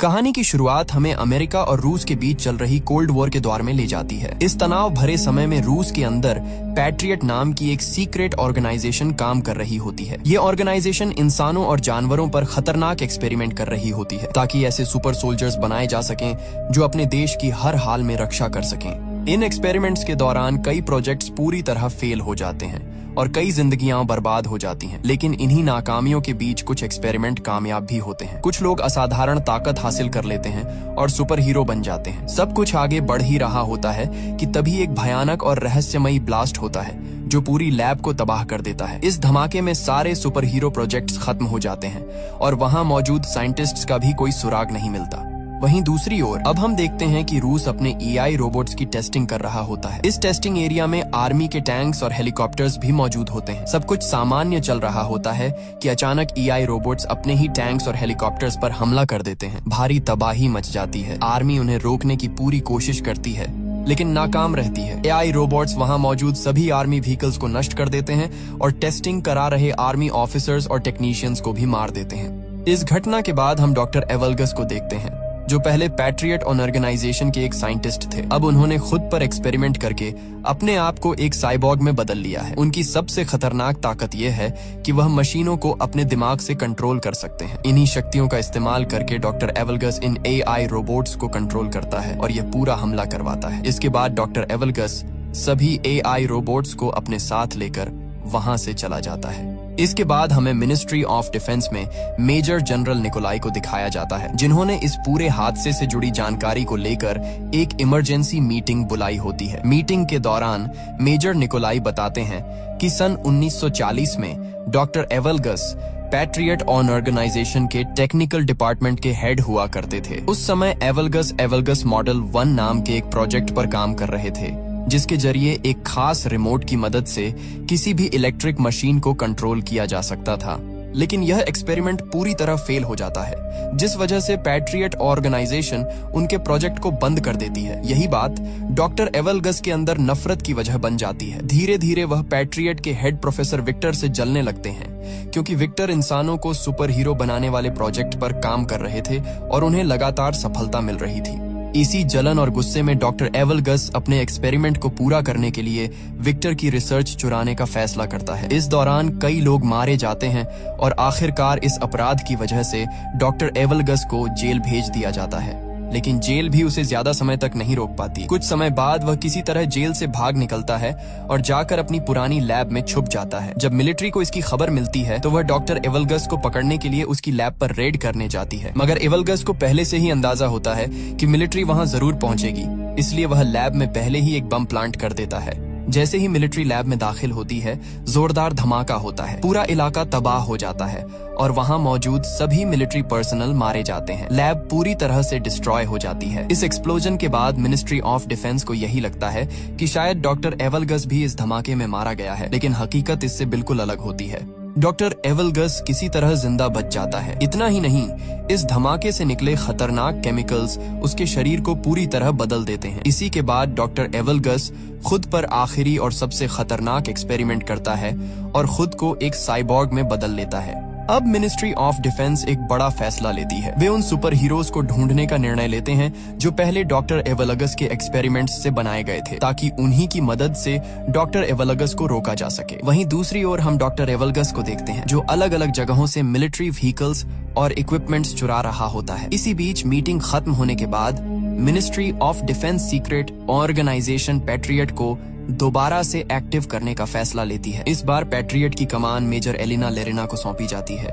कहानी की शुरुआत हमें अमेरिका और रूस के बीच चल रही कोल्ड वॉर के दौर में ले जाती है। इस तनाव भरे समय में रूस के अंदर पैट्रियट नाम की एक सीक्रेट ऑर्गेनाइजेशन काम कर रही होती है। ये ऑर्गेनाइजेशन इंसानों और जानवरों पर खतरनाक एक्सपेरिमेंट कर रही होती है ताकि ऐसे सुपर सोल्जर्स बनाए जा सकें जो अपने देश की हर हाल में रक्षा कर सकें। इन एक्सपेरिमेंट्स के दौरान कई प्रोजेक्ट्स पूरी तरह फेल हो जाते हैं और कई जिंदगियां बर्बाद हो जाती हैं, लेकिन इन्हीं नाकामियों के बीच कुछ एक्सपेरिमेंट कामयाब भी होते हैं। कुछ लोग असाधारण ताकत हासिल कर लेते हैं और सुपर हीरो बन जाते हैं। सब कुछ आगे बढ़ ही रहा होता है कि तभी एक भयानक और रहस्यमयी ब्लास्ट होता है जो पूरी लैब को तबाह कर देता है। इस धमाके में सारे सुपर हीरो प्रोजेक्ट्स खत्म हो जाते हैं और वहां मौजूद साइंटिस्ट्स का भी कोई सुराग नहीं मिलता। वहीं दूसरी ओर अब हम देखते हैं कि रूस अपने एआई रोबोट्स की टेस्टिंग कर रहा होता है। इस टेस्टिंग एरिया में आर्मी के टैंक्स और हेलीकॉप्टर्स भी मौजूद होते हैं। सब कुछ सामान्य चल रहा होता है कि अचानक एआई रोबोट्स अपने ही टैंक्स और हेलीकॉप्टर्स पर हमला कर देते हैं। भारी तबाही मच जाती है। आर्मी उन्हें रोकने की पूरी कोशिश करती है लेकिन नाकाम रहती है। एआई रोबोट्स वहां मौजूद सभी आर्मी व्हीकल्स को नष्ट कर देते हैं और टेस्टिंग करा रहे आर्मी ऑफिसर्स और टेक्नीशियंस को भी मार देते हैं। इस घटना के बाद हम डॉक्टर एवलगस को देखते हैं जो पहले पैट्रियट ऑर्गेनाइजेशन के एक साइंटिस्ट थे। अब उन्होंने खुद पर एक्सपेरिमेंट करके अपने आप को एक साइबॉर्ग में बदल लिया है। उनकी सबसे खतरनाक ताकत यह है कि वह मशीनों को अपने दिमाग से कंट्रोल कर सकते हैं। इन्हीं शक्तियों का इस्तेमाल करके डॉक्टर एवलगस इन एआई रोबोट्स को कंट्रोल करता है और यह पूरा हमला करवाता है। इसके बाद डॉक्टर एवलगस सभी एआई रोबोट्स को अपने साथ लेकर वहां से चला जाता है। इसके बाद हमें मिनिस्ट्री ऑफ डिफेंस में मेजर जनरल निकोलाई को दिखाया जाता है जिन्होंने इस पूरे हादसे से जुड़ी जानकारी को लेकर एक इमरजेंसी मीटिंग बुलाई होती है। मीटिंग के दौरान मेजर निकोलाई बताते हैं कि सन 1940 में डॉक्टर एवलगस पैट्रियट ऑर्गेनाइजेशन के टेक्निकल डिपार्टमेंट के हेड हुआ करते थे। उस समय एवलगस मॉडल 1 नाम के एक प्रोजेक्ट पर काम कर रहे थे जिसके जरिए एक खास रिमोट की मदद से किसी भी इलेक्ट्रिक मशीन को कंट्रोल किया जा सकता था। लेकिन यह एक्सपेरिमेंट पूरी तरह फेल हो जाता है जिस वजह से पैट्रियट ऑर्गेनाइजेशन उनके प्रोजेक्ट को बंद कर देती है। यही बात डॉक्टर एवलगस के अंदर नफरत की वजह बन जाती है। धीरे धीरे वह पैट्रियट के हेड प्रोफेसर विक्टर से जलने लगते हैं क्योंकि विक्टर इंसानों को सुपर हीरो बनाने वाले प्रोजेक्ट पर काम कर रहे थे और उन्हें लगातार सफलता मिल रही थी। इसी जलन और गुस्से में डॉक्टर एवलगस अपने एक्सपेरिमेंट को पूरा करने के लिए विक्टर की रिसर्च चुराने का फैसला करता है। इस दौरान कई लोग मारे जाते हैं और आखिरकार इस अपराध की वजह से डॉक्टर एवलगस को जेल भेज दिया जाता है। लेकिन जेल भी उसे ज्यादा समय तक नहीं रोक पाती। कुछ समय बाद वह किसी तरह जेल से भाग निकलता है और जाकर अपनी पुरानी लैब में छुप जाता है। जब मिलिट्री को इसकी खबर मिलती है तो वह डॉक्टर एवलगस को पकड़ने के लिए उसकी लैब पर रेड करने जाती है, मगर एवलगस को पहले से ही अंदाजा होता है कि मिलिट्री वहां जरूर पहुंचेगी, इसलिए वह लैब में पहले ही एक बम प्लांट कर देता है। जैसे ही मिलिट्री लैब में दाखिल होती है जोरदार धमाका होता है। पूरा इलाका तबाह हो जाता है और वहां मौजूद सभी मिलिट्री पर्सनल मारे जाते हैं। लैब पूरी तरह से डिस्ट्रॉय हो जाती है। इस एक्सप्लोजन के बाद मिनिस्ट्री ऑफ डिफेंस को यही लगता है कि शायद डॉक्टर एवलगस भी इस धमाके में मारा गया है, लेकिन हकीकत इससे बिल्कुल अलग होती है। डॉक्टर एवलगस किसी तरह जिंदा बच जाता है। इतना ही नहीं, इस धमाके से निकले खतरनाक केमिकल्स उसके शरीर को पूरी तरह बदल देते हैं। इसी के बाद डॉक्टर एवलगस खुद पर आखिरी और सबसे खतरनाक एक्सपेरिमेंट करता है और खुद को एक साइबॉर्ग में बदल लेता है। अब मिनिस्ट्री ऑफ डिफेंस एक बड़ा फैसला लेती है। वे उन सुपर हीरोज को ढूंढने का निर्णय लेते हैं जो पहले डॉक्टर एवलगस के एक्सपेरिमेंट्स से बनाए गए थे ताकि उन्हीं की मदद से डॉक्टर एवलगस को रोका जा सके। वहीं दूसरी ओर हम डॉक्टर एवलगस को देखते हैं जो अलग अलग जगहों से मिलिट्री व्हीकल्स और इक्विपमेंट्स चुरा रहा होता है। इसी बीच मीटिंग खत्म होने के बाद ministry of defence secret organisation Patriot को दोबारा से एक्टिव करने का फैसला लेती है। इस बार पैट्रियट की कमान मेजर एलिना लेरिना को सौंपी जाती है।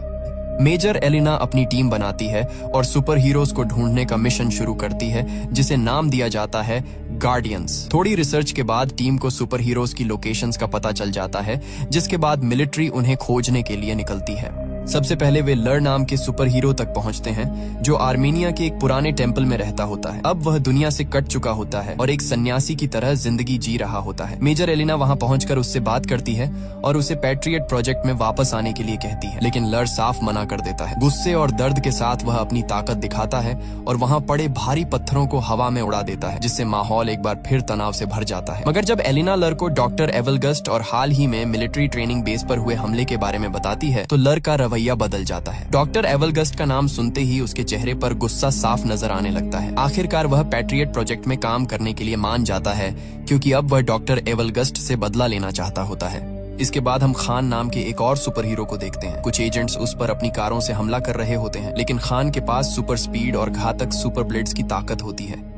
मेजर एलिना अपनी टीम बनाती है और सुपर हीरोज को ढूंढने का मिशन शुरू करती है जिसे नाम दिया जाता है गार्डियंस। थोड़ी रिसर्च के बाद टीम को सुपर हीरोज की लोकेशंस का पता चल जाता है जिसके बाद मिलिट्री उन्हें खोजने के लिए निकलती है। सबसे पहले वे लर नाम के सुपर हीरो तक पहुंचते हैं जो आर्मेनिया के एक पुराने टेम्पल में रहता होता है। अब वह दुनिया से कट चुका होता है और एक सन्यासी की तरह जिंदगी जी रहा होता है। मेजर एलिना वहां पहुंचकर उससे बात करती है और उसे पैट्रियट प्रोजेक्ट में वापस आने के लिए कहती है, लेकिन लर साफ मना कर देता है। गुस्से और दर्द के साथ वह अपनी ताकत दिखाता है और वहां पड़े भारी पत्थरों को हवा में उड़ा देता है जिससे माहौल एक बार फिर तनाव से भर जाता है। मगर जब एलिना लर को डॉक्टर एवलगस और हाल ही में मिलिट्री ट्रेनिंग बेस पर हुए हमले के बारे में बताती है तो लर का रवैया बदल जाता है। डॉक्टर एवलगस्ट का नाम सुनते ही उसके चेहरे पर गुस्सा साफ नजर आने लगता है। आखिरकार वह पैट्रियट प्रोजेक्ट में काम करने के लिए मान जाता है, क्योंकि अब वह डॉक्टर एवलगस्ट से बदला लेना चाहता होता है। इसके बाद हम खान नाम के एक और सुपर हीरो को देखते हैं। कुछ एजेंट्स उस पर अपनी कारों से हमला कर रहे होते हैं, लेकिन खान के पास सुपर स्पीड और घातक सुपर ब्लेड्स की ताकत होती है।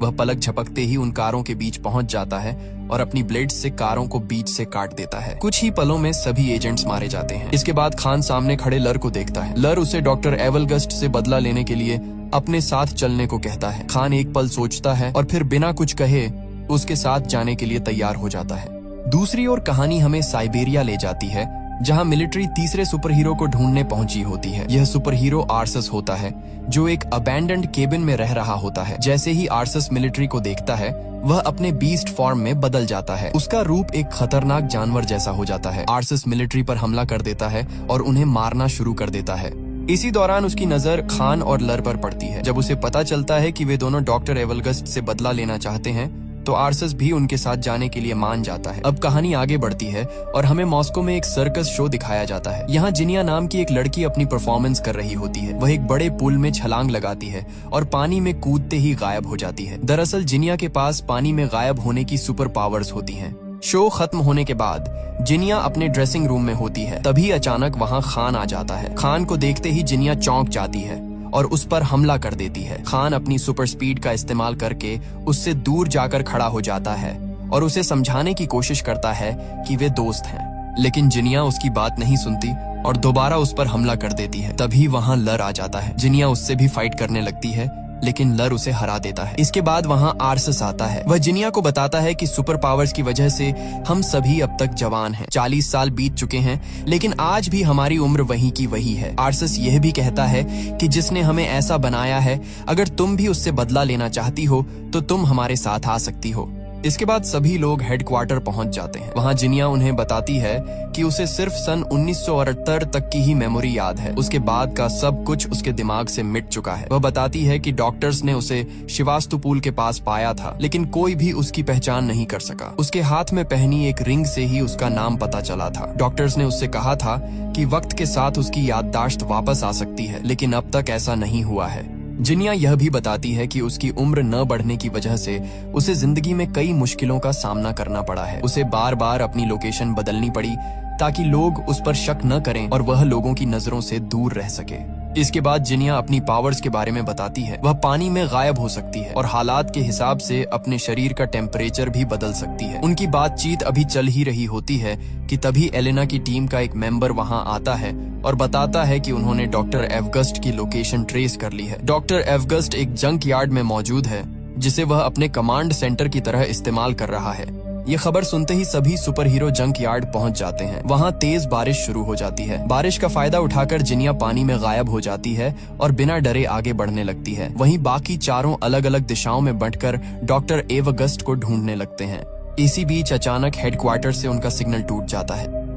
वह पलक झपकते ही उन कारों के बीच पहुंच जाता है और अपनी ब्लेड्स से कारों को बीच से काट देता है। कुछ ही पलों में सभी एजेंट्स मारे जाते हैं। इसके बाद खान सामने खड़े लर को देखता है। लर उसे डॉक्टर एवलगस्ट से बदला लेने के लिए अपने साथ चलने को कहता है। खान एक पल सोचता है और फिर बिना कुछ कहे उसके साथ जाने के लिए तैयार हो जाता है। दूसरी ओर कहानी हमें साइबेरिया ले जाती है, जहां मिलिट्री तीसरे सुपर हीरो को ढूंढने पहुंची होती है। यह सुपर हीरो आर्सस होता है, जो एक अबैंडन्ड केबिन में रह रहा होता है। जैसे ही आर्सस मिलिट्री को देखता है, वह अपने बीस्ट फॉर्म में बदल जाता है। उसका रूप एक खतरनाक जानवर जैसा हो जाता है। आर्सस मिलिट्री पर हमला कर देता है और उन्हें मारना शुरू कर देता है। इसी दौरान उसकी नजर खान और लर पर पड़ती है। जब उसे पता चलता है कि वे दोनों डॉक्टर एवलगस्ट से बदला लेना चाहते हैं, तो आर्सस भी उनके साथ जाने के लिए मान जाता है। अब कहानी आगे बढ़ती है और हमें मॉस्को में एक सर्कस शो दिखाया जाता है। यहाँ जिनिया नाम की एक लड़की अपनी परफॉर्मेंस कर रही होती है। वह एक बड़े पुल में छलांग लगाती है और पानी में कूदते ही गायब हो जाती है। दरअसल जिनिया के पास पानी में गायब होने की सुपर पावर्स होती हैं। शो खत्म होने के बाद जिनिया अपने ड्रेसिंग रूम में होती है। तभी अचानक वहाँ खान आ जाता है। खान को देखते ही जिनिया चौंक जाती है और उस पर हमला कर देती है। खान अपनी सुपर स्पीड का इस्तेमाल करके उससे दूर जाकर खड़ा हो जाता है और उसे समझाने की कोशिश करता है कि वे दोस्त हैं, लेकिन जिनिया उसकी बात नहीं सुनती और दोबारा उस पर हमला कर देती है। तभी वहाँ लर आ जाता है। जिनिया उससे भी फाइट करने लगती है, लेकिन लर उसे हरा देता है। इसके बाद वहाँ आर्सस आता है। वह जिनिया को बताता है कि सुपर पावर्स की वजह से हम सभी अब तक जवान हैं। 40 साल बीत चुके हैं, लेकिन आज भी हमारी उम्र वही की वही है। आर्सस यह भी कहता है कि जिसने हमें ऐसा बनाया है, अगर तुम भी उससे बदला लेना चाहती हो तो तुम हमारे साथ आ सकती हो। इसके बाद सभी लोग हेडक्वार्टर पहुंच जाते हैं। वहां जिनिया उन्हें बताती है कि उसे सिर्फ सन 1978 तक की ही मेमोरी याद है। उसके बाद का सब कुछ उसके दिमाग से मिट चुका है। वह बताती है कि डॉक्टर्स ने उसे शिवास्तुपुल के पास पाया था, लेकिन कोई भी उसकी पहचान नहीं कर सका। उसके हाथ में पहनी एक रिंग से ही उसका नाम पता चला था। डॉक्टर्स ने उससे कहा था कि वक्त के साथ उसकी याददाश्त वापस आ सकती है, लेकिन अब तक ऐसा नहीं हुआ है। जिनिया यह भी बताती है कि उसकी उम्र न बढ़ने की वजह से उसे जिंदगी में कई मुश्किलों का सामना करना पड़ा है। उसे बार बार अपनी लोकेशन बदलनी पड़ी ताकि लोग उस पर शक न करें और वह लोगों की नजरों से दूर रह सके। इसके बाद जिनिया अपनी पावर्स के बारे में बताती है। वह पानी में गायब हो सकती है और हालात के हिसाब से अपने शरीर का टेम्परेचर भी बदल सकती है। उनकी बातचीत अभी चल ही रही होती है कि तभी एलेना की टीम का एक मेंबर वहां आता है और बताता है कि उन्होंने डॉक्टर एवगस्ट की लोकेशन ट्रेस कर ली है। डॉक्टर एवगस्ट एक जंक यार्ड में मौजूद है, जिसे वह अपने कमांड सेंटर की तरह इस्तेमाल कर रहा है। ये खबर सुनते ही सभी सुपर हीरो जंक यार्ड पहुंच जाते हैं। वहां तेज बारिश शुरू हो जाती है। बारिश का फायदा उठाकर जिनिया पानी में गायब हो जाती है और बिना डरे आगे बढ़ने लगती है। वहीं बाकी चारों अलग अलग दिशाओं में बंटकर डॉक्टर एवगस्ट को ढूंढने लगते हैं। इसी बीच अचानक हेडक्वार्टर से उनका सिग्नल टूट जाता है।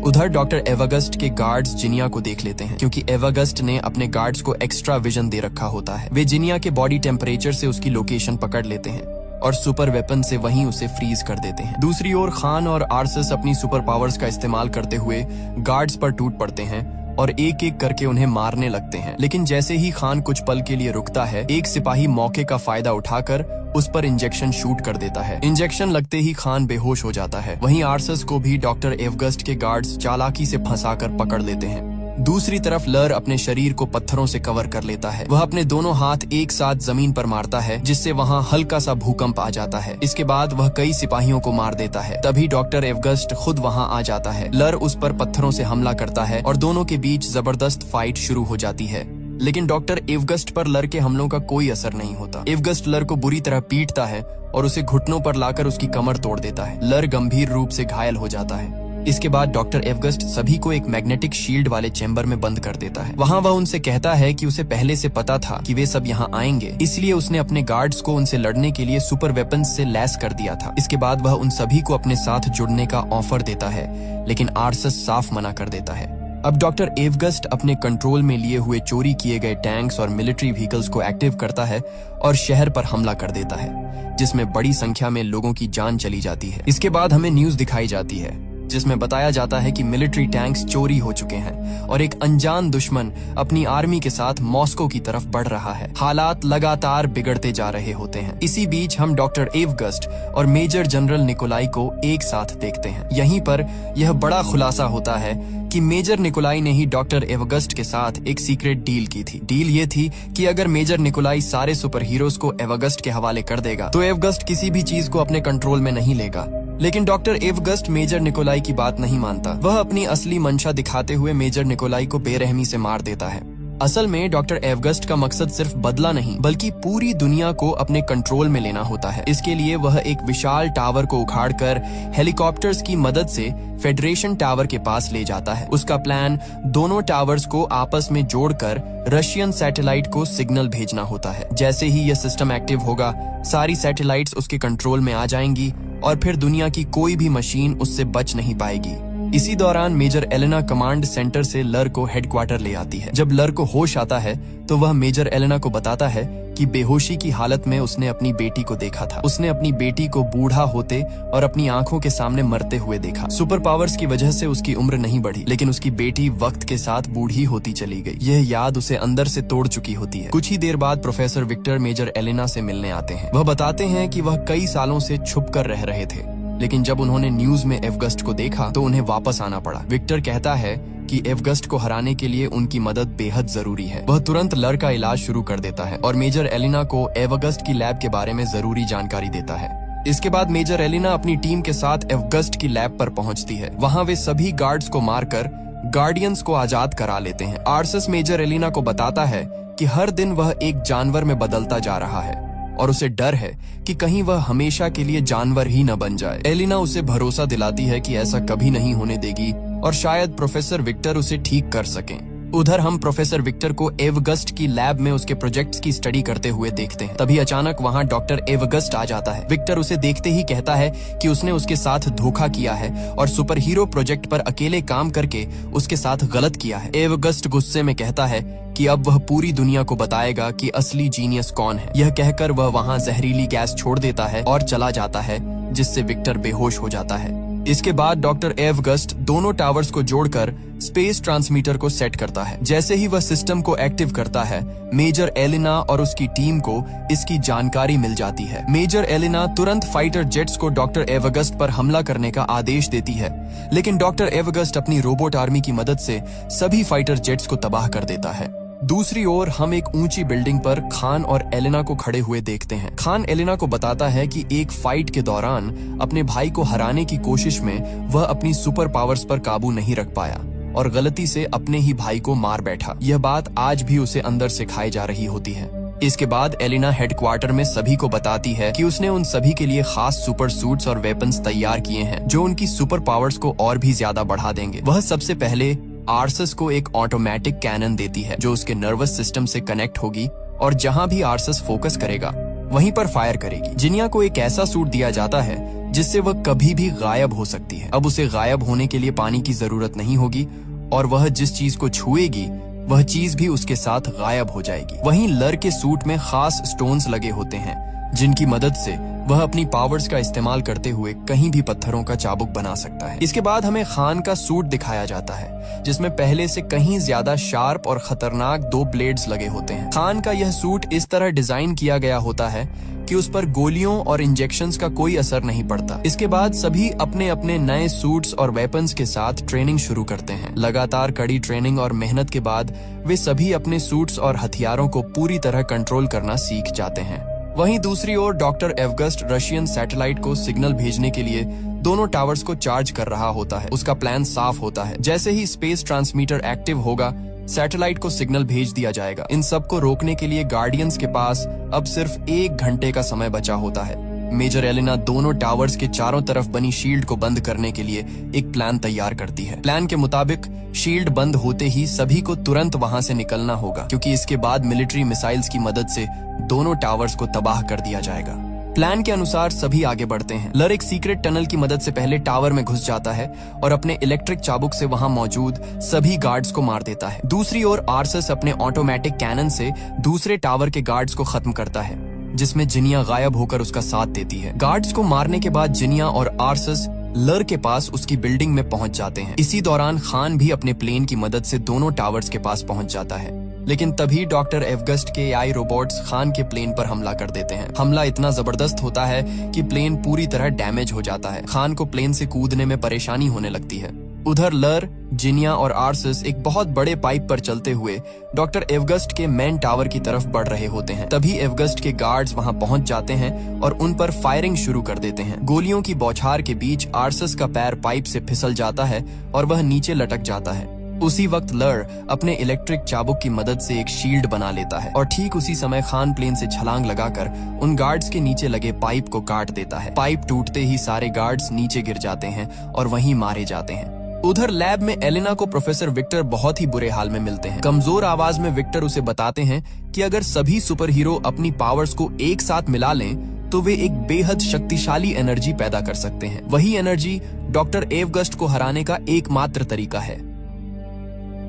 उधर डॉक्टर एवगस्ट के गार्ड्स जिनिया को देख लेते हैं, क्योंकि एवगस्ट ने अपने गार्ड्स को एक्स्ट्रा विजन दे रखा होता है। वे जिनिया के बॉडी टेम्परेचर से उसकी लोकेशन पकड़ लेते हैं और सुपर वेपन से वहीं उसे फ्रीज कर देते हैं। दूसरी ओर खान और आर्सस अपनी सुपर पावर्स का इस्तेमाल करते हुए गार्ड्स पर टूट पड़ते हैं और एक एक करके उन्हें मारने लगते हैं। लेकिन जैसे ही खान कुछ पल के लिए रुकता है, एक सिपाही मौके का फायदा उठाकर उस पर इंजेक्शन शूट कर देता है। इंजेक्शन लगते ही खान बेहोश हो जाता है। वहीं आर्सस को भी डॉक्टर एवगस्ट के गार्ड्स चालाकी से फंसाकर पकड़ लेते हैं। दूसरी तरफ लर अपने शरीर को पत्थरों से कवर कर लेता है। वह अपने दोनों हाथ एक साथ जमीन पर मारता है, जिससे वहां हल्का सा भूकंप आ जाता है। इसके बाद वह कई सिपाहियों को मार देता है। तभी डॉक्टर एवगस्ट खुद वहां आ जाता है। लर उस पर पत्थरों से हमला करता है और दोनों के बीच जबरदस्त फाइट शुरू हो जाती है। लेकिन डॉक्टर एवगस्ट पर लर के हमलों का कोई असर नहीं होता। एवगस्ट लर को बुरी तरह पीटता है और उसे घुटनों पर लाकर उसकी कमर तोड़ देता है। लर गंभीर रूप से घायल हो जाता है। इसके बाद डॉक्टर एवगस्ट सभी को एक मैग्नेटिक शील्ड वाले चेंबर में बंद कर देता है। वहाँ वह उनसे कहता है कि उसे पहले से पता था कि वे सब यहाँ आएंगे, इसलिए उसने अपने गार्ड्स को उनसे लड़ने के लिए सुपर वेपन्स से लैस कर दिया था। इसके बाद वह उन सभी को अपने साथ जुड़ने का ऑफर देता है, लेकिन आर्सस साफ मना कर देता है। अब डॉक्टर एवगस्ट अपने कंट्रोल में लिए हुए चोरी किए गए टैंक्स और मिलिट्री व्हीकल्स को एक्टिव करता है और शहर पर हमला कर देता है, जिसमें बड़ी संख्या में लोगों की जान चली जाती है। इसके बाद हमें न्यूज दिखाई जाती है जिसमें बताया जाता है कि मिलिट्री टैंक्स चोरी हो चुके हैं और एक अनजान दुश्मन अपनी आर्मी के साथ मॉस्को की तरफ बढ़ रहा है। हालात लगातार बिगड़ते जा रहे होते हैं। इसी बीच हम डॉक्टर एवगस्ट और मेजर जनरल निकोलाई को एक साथ देखते हैं। यहीं पर यह बड़ा खुलासा होता है कि मेजर निकोलाई ने ही डॉक्टर एवगस्ट के साथ एक सीक्रेट डील की थी। डील ये थी कि अगर मेजर निकोलाई सारे सुपर हीरोज को एवगस्ट के हवाले कर देगा तो एवगस्ट किसी भी चीज को अपने कंट्रोल में नहीं लेगा। लेकिन डॉक्टर एवगस्ट मेजर निकोलाई की बात नहीं मानता। वह अपनी असली मंशा दिखाते हुए मेजर निकोलाई को बेरहमी से मार देता है। असल में डॉक्टर एवगस्ट का मकसद सिर्फ बदला नहीं बल्कि पूरी दुनिया को अपने कंट्रोल में लेना होता है। इसके लिए वह एक विशाल टावर को उखाड़कर हेलीकॉप्टर्स की मदद से फेडरेशन टावर के पास ले जाता है। उसका प्लान दोनों टावर्स को आपस में जोड़कर रशियन सैटेलाइट को सिग्नल भेजना होता है। जैसे ही यह सिस्टम एक्टिव होगा, सारी सैटेलाइट्स उसके कंट्रोल में आ जाएंगी और फिर दुनिया की कोई भी मशीन उससे बच नहीं पाएगी। इसी दौरान मेजर एलेना कमांड सेंटर से लर को हेडक्वार्टर ले आती है। जब लर को होश आता है तो वह मेजर एलेना को बताता है कि बेहोशी की हालत में उसने अपनी बेटी को देखा था। उसने अपनी बेटी को बूढ़ा होते और अपनी आंखों के सामने मरते हुए देखा। सुपर पावर्स की वजह से उसकी उम्र नहीं बढ़ी, लेकिन उसकी बेटी वक्त के साथ बूढ़ी होती चली गई। यह याद उसे अंदर से तोड़ चुकी होती है। कुछ ही देर बाद प्रोफेसर विक्टर मेजर एलेना से मिलने आते हैं। वह बताते हैं कि वह कई सालों से छुप कर रह रहे थे, लेकिन जब उन्होंने न्यूज में एवगस्ट को देखा तो उन्हें वापस आना पड़ा। विक्टर कहता है कि एवगस्ट को हराने के लिए उनकी मदद बेहद जरूरी है। वह तुरंत लर का इलाज शुरू कर देता है और मेजर एलिना को एवगस्ट की लैब के बारे में जरूरी जानकारी देता है। इसके बाद मेजर एलिना अपनी टीम के साथ एवगस्ट की लैब पर पहुंचती है। वहां वे सभी गार्ड्स को मारकर गार्डियंस को आजाद करा लेते हैं। आर्सस मेजर एलिना को बताता है कि हर दिन वह एक जानवर में बदलता जा रहा है और उसे डर है कि कहीं वह हमेशा के लिए जानवर ही न बन जाए। एलिना उसे भरोसा दिलाती है कि ऐसा कभी नहीं होने देगी और शायद प्रोफेसर विक्टर उसे ठीक कर सकें। उधर हम प्रोफेसर विक्टर को एवगस्ट की लैब में उसके प्रोजेक्ट्स की स्टडी करते हुए देखते हैं। तभी अचानक वहां डॉक्टर एवगस्ट आ जाता है। विक्टर उसे देखते ही कहता है कि उसने उसके साथ धोखा किया है और सुपर हीरो प्रोजेक्ट पर अकेले काम करके उसके साथ गलत किया है। एवगस्ट गुस्से में कहता है कि अब वह पूरी दुनिया को बताएगा कि असली जीनियस कौन है। यह कहकर वह वहां जहरीली गैस छोड़ देता है और चला जाता है, जिससे विक्टर बेहोश हो जाता है। इसके बाद डॉक्टर एवगस्ट दोनों टावर्स को जोड़कर स्पेस ट्रांसमीटर को सेट करता है। जैसे ही वह सिस्टम को एक्टिव करता है, मेजर एलिना और उसकी टीम को इसकी जानकारी मिल जाती है। मेजर एलिना तुरंत फाइटर जेट्स को डॉक्टर एवगस्ट पर हमला करने का आदेश देती है, लेकिन डॉक्टर एवगस्ट अपनी रोबोट आर्मी की मदद से सभी फाइटर जेट्स को तबाह कर देता है। दूसरी ओर हम एक ऊंची बिल्डिंग पर खान और एलिना को खड़े हुए देखते हैं। खान एलिना को बताता है कि एक फाइट के दौरान अपने भाई को हराने की कोशिश में वह अपनी सुपर पावर्स पर काबू नहीं रख पाया और गलती से अपने ही भाई को मार बैठा। यह बात आज भी उसे अंदर से खाई जा रही होती है। इसके बाद एलिना हेडक्वार्टर में सभी को बताती है कि उसने उन सभी के लिए खास सुपर सूट्स और वेपन्स तैयार किए हैं जो उनकी सुपर पावर्स को और भी ज्यादा बढ़ा देंगे। वह सबसे पहले आर्सस को एक ऑटोमेटिक कैनन देती है जो उसके नर्वस सिस्टम से कनेक्ट होगी और जहां भी आर्सस फोकस करेगा वहीं पर फायर करेगी। जिनिया को एक ऐसा सूट दिया जाता है जिससे वह कभी भी गायब हो सकती है। अब उसे गायब होने के लिए पानी की जरूरत नहीं होगी और वह जिस चीज को छुएगी वह चीज भी उसके साथ गायब हो जाएगी। वहीं लर के सूट में खास स्टोन्स लगे होते हैं जिनकी मदद से वह अपनी पावर्स का इस्तेमाल करते हुए कहीं भी पत्थरों का चाबुक बना सकता है। इसके बाद हमें खान का सूट दिखाया जाता है जिसमें पहले से कहीं ज्यादा शार्प और खतरनाक 2 ब्लेड्स लगे होते हैं। खान का यह सूट इस तरह डिजाइन किया गया होता है कि उस पर गोलियों और इंजेक्शंस का कोई असर नहीं पड़ता। इसके बाद सभी अपने अपने नए सूट्स और वेपन्स के साथ ट्रेनिंग शुरू करते हैं। लगातार कड़ी ट्रेनिंग और मेहनत के बाद वे सभी अपने सूट्स और हथियारों को पूरी तरह कंट्रोल करना सीख जाते हैं। वहीं दूसरी ओर डॉक्टर एवगस्ट रशियन सैटेलाइट को सिग्नल भेजने के लिए दोनों टावर्स को चार्ज कर रहा होता है। उसका प्लान साफ होता है। जैसे ही स्पेस ट्रांसमीटर एक्टिव होगा, सैटेलाइट को सिग्नल भेज दिया जाएगा। इन सब को रोकने के लिए गार्डियंस के पास अब सिर्फ 1 घंटे का समय बचा होता है। मेजर एलिना दोनों टावर्स के चारों तरफ बनी शील्ड को बंद करने के लिए एक प्लान तैयार करती है। प्लान के मुताबिक शील्ड बंद होते ही सभी को तुरंत वहां से निकलना होगा, क्योंकि इसके बाद मिलिट्री मिसाइल्स की मदद से दोनों टावर्स को तबाह कर दिया जाएगा। प्लान के अनुसार सभी आगे बढ़ते हैं। लर एक सीक्रेट टनल की मदद से पहले टावर में घुस जाता है और अपने इलेक्ट्रिक चाबुक से वहां मौजूद सभी गार्ड्स को मार देता है। दूसरी ओर आर्सस अपने ऑटोमेटिक कैनन से दूसरे टावर के गार्ड्स को खत्म करता है, जिसमें जिनिया गायब होकर उसका साथ देती है। गार्ड्स को मारने के बाद जिनिया और आर्सस लर के पास उसकी बिल्डिंग में पहुंच जाते हैं। इसी दौरान खान भी अपने प्लेन की मदद से दोनों टावर्स के पास पहुंच जाता है, लेकिन तभी डॉक्टर एवगस्ट के AI रोबोट्स खान के प्लेन पर हमला कर देते हैं। हमला इतना जबरदस्त होता है कि प्लेन पूरी तरह डैमेज हो जाता है। खान को प्लेन से कूदने में परेशानी होने लगती है। उधर लर, जिनिया और आर्सस एक बहुत बड़े पाइप पर चलते हुए डॉक्टर एवगस्ट के मेन टावर की तरफ बढ़ रहे होते हैं। तभी एवगस्ट के गार्ड्स वहां पहुंच जाते हैं और उन पर फायरिंग शुरू कर देते हैं। गोलियों की बौछार के बीच आर्सस का पैर पाइप से फिसल जाता है और वह नीचे लटक जाता है। उसी वक्त लर अपने इलेक्ट्रिक चाबुक की मदद से एक शील्ड बना लेता है और ठीक उसी समय खान प्लेन से छलांग लगाकर उन गार्ड्स के नीचे लगे पाइप को काट देता है। पाइप टूटते ही सारे गार्ड्स नीचे गिर जाते हैं और वहीं मारे जाते हैं। उधर लैब में एलेना को प्रोफेसर विक्टर बहुत ही बुरे हाल में मिलते हैं। कमजोर आवाज में विक्टर उसे बताते हैं कि अगर सभी सुपर हीरो अपनी पावर्स को एक साथ मिला लें तो वे एक बेहद शक्तिशाली एनर्जी पैदा कर सकते हैं। वही एनर्जी डॉक्टर एवगस्ट को हराने का एकमात्र तरीका है।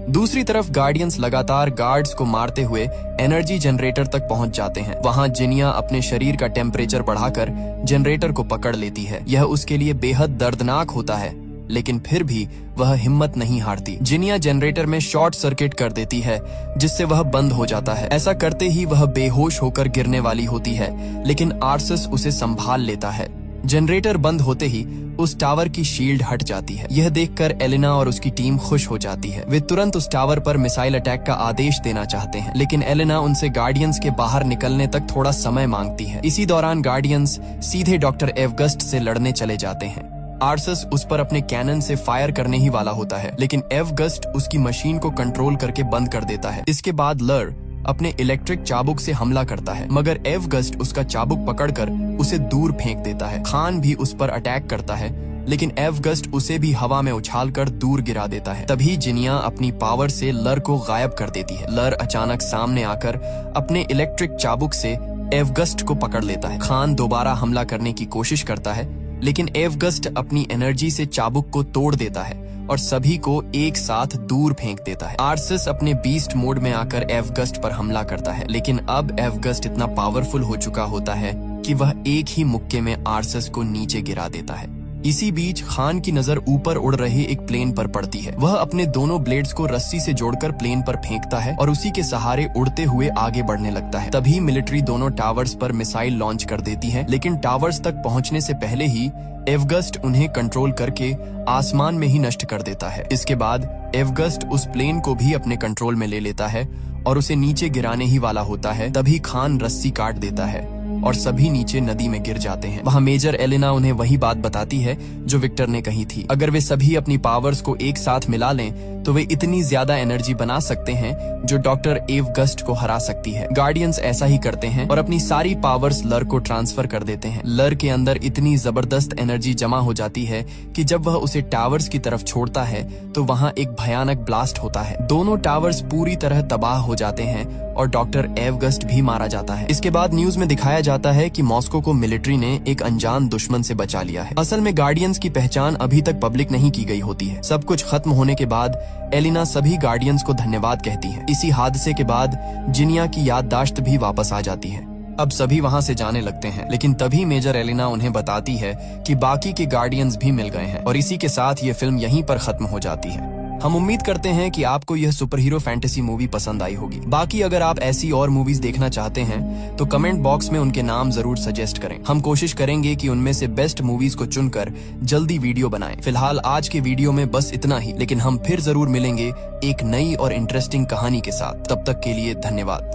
दूसरी तरफ गार्डियंस लगातार गार्ड्स को मारते हुए एनर्जी जनरेटर तक पहुंच जाते हैं। वहां जिनिया अपने शरीर का टेम्परेचर बढ़ाकर जनरेटर को पकड़ लेती है। यह उसके लिए बेहद दर्दनाक होता है, लेकिन फिर भी वह हिम्मत नहीं हारती। जिनिया जनरेटर में शॉर्ट सर्किट कर देती है, जिससे वह बंद हो जाता है। ऐसा करते ही वह बेहोश होकर गिरने वाली होती है, लेकिन आर्सस उसे संभाल लेता है। जनरेटर बंद होते ही उस टावर की शील्ड हट जाती है। यह देखकर एलेना और उसकी टीम खुश हो जाती है। वे तुरंत उस टावर पर मिसाइल अटैक का आदेश देना चाहते हैं, लेकिन एलेना उनसे गार्डियंस के बाहर निकलने तक थोड़ा समय मांगती है। इसी दौरान गार्डियंस सीधे डॉक्टर एवगस्ट से लड़ने चले जाते हैं। आर्सस उस पर अपने कैनन से फायर करने ही वाला होता है, लेकिन एवगस्ट उसकी मशीन को कंट्रोल करके बंद कर देता है। इसके बाद लर अपने इलेक्ट्रिक चाबुक से हमला करता है, मगर एवगस्ट उसका चाबुक पकड़कर उसे दूर फेंक देता है। खान भी उस पर अटैक करता है, लेकिन एवगस्ट उसे भी हवा में उछालकर दूर गिरा देता है। तभी जिनिया अपनी पावर से लर को गायब कर देती है। लर अचानक सामने आकर अपने इलेक्ट्रिक चाबुक से एवगस्ट को पकड़ लेता है। खान दोबारा हमला करने की कोशिश करता है, लेकिन एवगस्ट अपनी एनर्जी से चाबुक को तोड़ देता है और सभी को एक साथ दूर फेंक देता है। आर्सस अपने बीस्ट मोड में आकर एवगस्ट पर हमला करता है, लेकिन अब एवगस्ट इतना पावरफुल हो चुका होता है कि वह एक ही मुक्के में आर्सस को नीचे गिरा देता है। इसी बीच खान की नजर ऊपर उड़ रहे एक प्लेन पर पड़ती है। वह अपने दोनों ब्लेड्स को रस्सी से जोड़कर प्लेन पर फेंकता है और उसी के सहारे उड़ते हुए आगे बढ़ने लगता है। तभी मिलिट्री दोनों टावर्स पर मिसाइल लॉन्च कर देती है, लेकिन टावर्स तक पहुंचने से पहले ही एवगस्ट उन्हें कंट्रोल करके आसमान में ही नष्ट कर देता है। इसके बाद एवगस्ट उस प्लेन को भी अपने कंट्रोल में ले लेता है और उसे नीचे गिराने ही वाला होता है। तभी खान रस्सी काट देता है और सभी नीचे नदी में गिर जाते हैं। वहाँ मेजर एलेना उन्हें वही बात बताती है जो विक्टर ने कही थी। अगर वे सभी अपनी पावर्स को एक साथ मिला लें तो वे इतनी ज्यादा एनर्जी बना सकते हैं जो डॉक्टर एवगस्ट को हरा सकती है। गार्डियंस ऐसा ही करते हैं और अपनी सारी पावर्स लर को ट्रांसफर कर देते हैं। लर के अंदर इतनी जबरदस्त एनर्जी जमा हो जाती है कि जब वह उसे टावर्स की तरफ छोड़ता है तो वहाँ एक भयानक ब्लास्ट होता है। दोनों टावर्स पूरी तरह तबाह हो जाते हैं और डॉक्टर एवगस्ट भी मारा जाता है। इसके बाद न्यूज में दिखाया जाता है कि मॉस्को को मिलिट्री ने एक अनजान दुश्मन से बचा लिया है। असल में गार्डियंस की पहचान अभी तक पब्लिक नहीं की गई होती है। सब कुछ खत्म होने के बाद एलिना सभी गार्डियंस को धन्यवाद कहती है। इसी हादसे के बाद जिनिया की याददाश्त भी वापस आ जाती है। अब सभी वहां से जाने लगते हैं, लेकिन तभी मेजर एलिना उन्हें बताती है कि बाकी के गार्डियंस भी मिल गए हैं और इसी के साथ ये फिल्म यहीं पर खत्म हो जाती है। हम उम्मीद करते हैं कि आपको यह सुपर हीरो फैंटेसी मूवी पसंद आई होगी। बाकी अगर आप ऐसी और मूवीज देखना चाहते हैं तो कमेंट बॉक्स में उनके नाम जरूर सजेस्ट करें। हम कोशिश करेंगे कि उनमें से बेस्ट मूवीज को चुनकर जल्दी वीडियो बनाएं। फिलहाल आज के वीडियो में बस इतना ही, लेकिन हम फिर जरूर मिलेंगे एक नई और इंटरेस्टिंग कहानी के साथ। तब तक के लिए धन्यवाद।